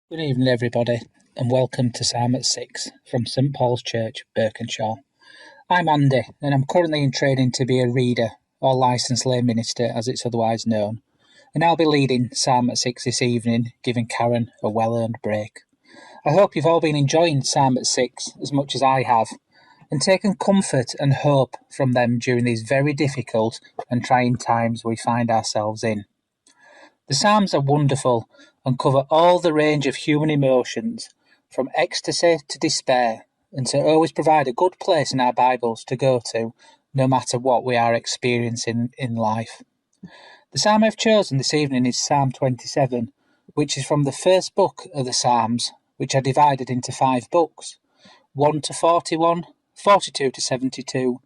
Good evening, everybody, and welcome to Psalm at 6 from St Paul's Church, Birkenshaw. I'm Andy, and I'm currently in training to be a reader, or licensed lay minister as it's otherwise known, and I'll be leading Psalm at 6 this evening, giving Karen a well-earned break. I hope you've all been enjoying Psalm at 6 as much as I have, and taken comfort and hope from them during these very difficult and trying times we find ourselves in. The Psalms are wonderful and cover all the range of human emotions, from ecstasy to despair, and so always provide a good place in our Bibles to go to, no matter what we are experiencing in life. The Psalm I've chosen this evening is Psalm 27, which is from the first book of the Psalms, which are divided into 5 books, 1 to 41, 42 to 72,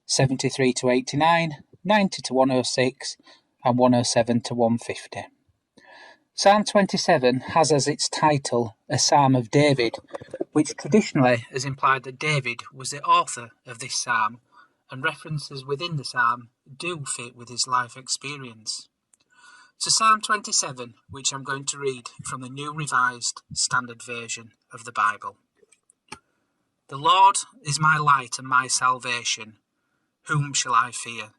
73 to 89, 90 to 106, and 107 to 150. Psalm 27 has as its title a Psalm of David, which traditionally has implied that David was the author of this psalm, and references within the psalm do fit with his life experience. So Psalm 27, which I'm going to read from the New Revised Standard Version of the Bible. The Lord is my light and my salvation. Whom shall I fear?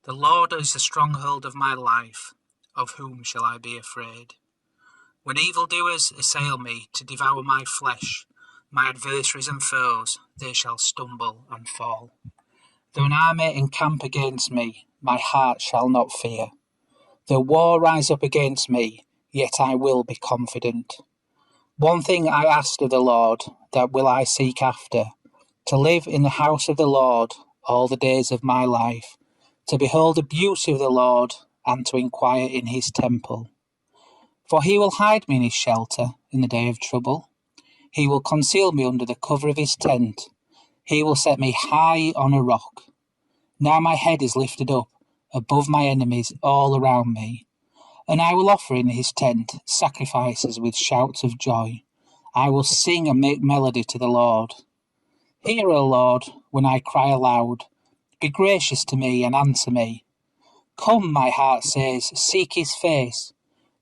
The Lord is the stronghold of my life. Of whom shall I be afraid? When evildoers assail me to devour my flesh, my adversaries and foes, they shall stumble and fall. Though an army encamp against me, my heart shall not fear. Though war rise up against me, yet I will be confident. One thing I asked of the Lord, that will I seek after, to live in the house of the Lord all the days of my life, to behold the beauty of the Lord, and to inquire in his temple. For he will hide me in his shelter in the day of trouble. He will conceal me under the cover of his tent. He will set me high on a rock. Now my head is lifted up above my enemies all around me. And I will offer in his tent sacrifices with shouts of joy. I will sing and make melody to the Lord. Hear, O Lord, when I cry aloud. Be gracious to me and answer me. Come, my heart says, seek his face.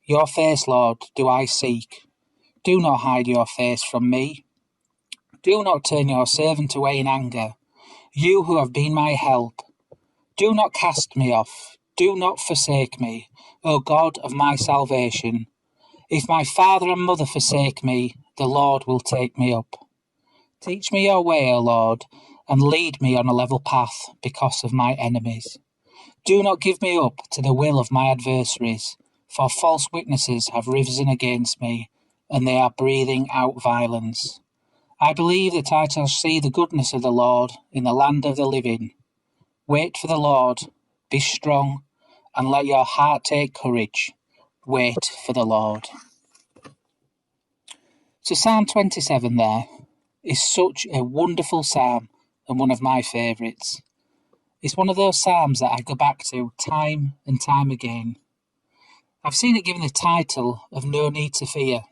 Your face, Lord, do I seek. Do not hide your face from me. Do not turn your servant away in anger, you who have been my help. Do not cast me off. Do not forsake me, O God of my salvation. If my father and mother forsake me, the Lord will take me up. Teach me your way, O Lord, and lead me on a level path because of my enemies. Do not give me up to the will of my adversaries, for false witnesses have risen against me, and they are breathing out violence. I believe that I shall see the goodness of the Lord in the land of the living. Wait for the Lord, be strong, and let your heart take courage. Wait for the Lord. So Psalm 27 there is such a wonderful psalm and one of my favourites. It's one of those psalms that I go back to time and time again. I've seen it given the title of No Need to Fear,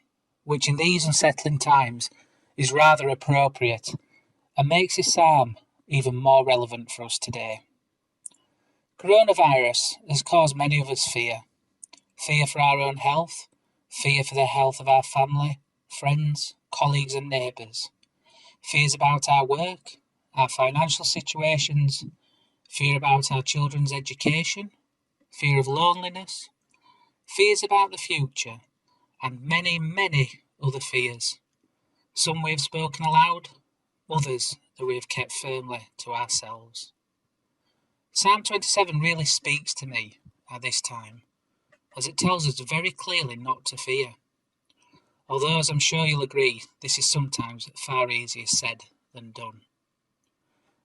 which in these unsettling times is rather appropriate and makes this psalm even more relevant for us today. Coronavirus has caused many of us fear. Fear for our own health, fear for the health of our family, friends, colleagues and neighbours. Fears about our work, our financial situations, fear about our children's education, fear of loneliness, fears about the future, and many, many other fears. Some we have spoken aloud, others that we have kept firmly to ourselves. Psalm 27 really speaks to me at this time, as it tells us very clearly not to fear. Although, as I'm sure you'll agree, this is sometimes far easier said than done.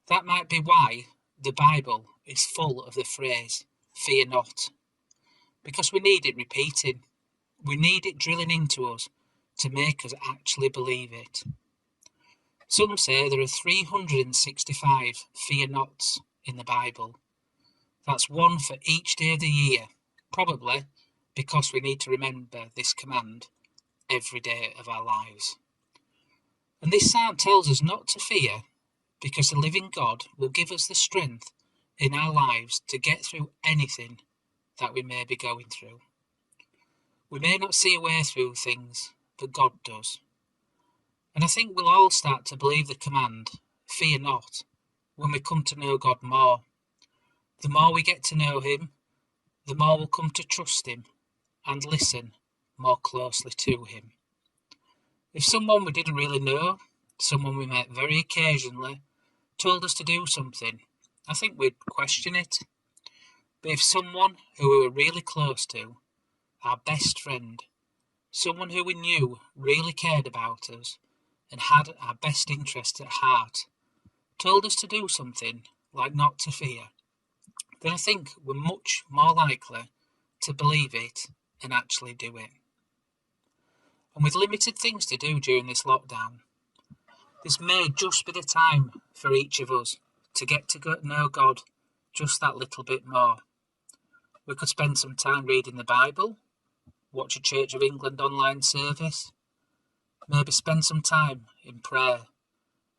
That might be why the Bible is full of the phrase, fear not, because we need it repeating. We need it drilling into us to make us actually believe it. Some say there are 365 fear nots in the Bible. That's one for each day of the year, probably because we need to remember this command every day of our lives. And this psalm tells us not to fear because the living God will give us the strength in our lives to get through anything that we may be going through. We may not see a way through things, but God does. And I think we'll all start to believe the command, fear not, when we come to know God more. The more we get to know him, the more we'll come to trust him and listen more closely to him. If someone we didn't really know, someone we met very occasionally, told us to do something, I think we'd question it. But if someone who we were really close to, our best friend, someone who we knew really cared about us and had our best interests at heart, told us to do something like not to fear, then I think we're much more likely to believe it and actually do it. And with limited things to do during this lockdown, this may just be the time for each of us to get to know God just that little bit more. We could spend some time reading the Bible, watch a Church of England online service, maybe spend some time in prayer,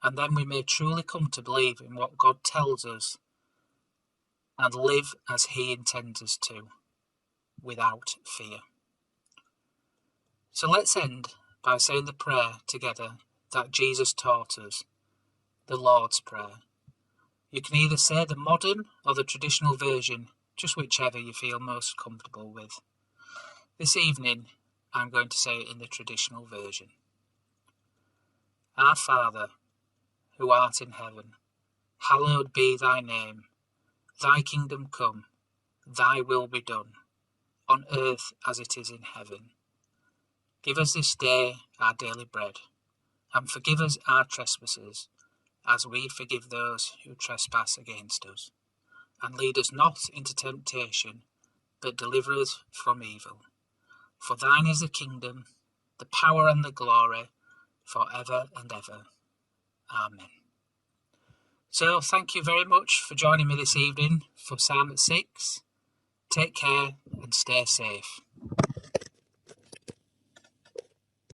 and then we may truly come to believe in what God tells us and live as he intends us to, without fear. So let's end by saying the prayer together that Jesus taught us, the Lord's Prayer. You can either say the modern or the traditional version, just whichever you feel most comfortable with. This evening, I'm going to say it in the traditional version. Our Father, who art in heaven, hallowed be thy name. Thy kingdom come, thy will be done, on earth as it is in heaven. Give us this day our daily bread, and forgive us our trespasses, as we forgive those who trespass against us. And lead us not into temptation, but deliver us from evil. For thine is the kingdom, the power and the glory, for ever and ever. Amen. So thank you very much for joining me this evening for Psalm at 6. Take care and stay safe.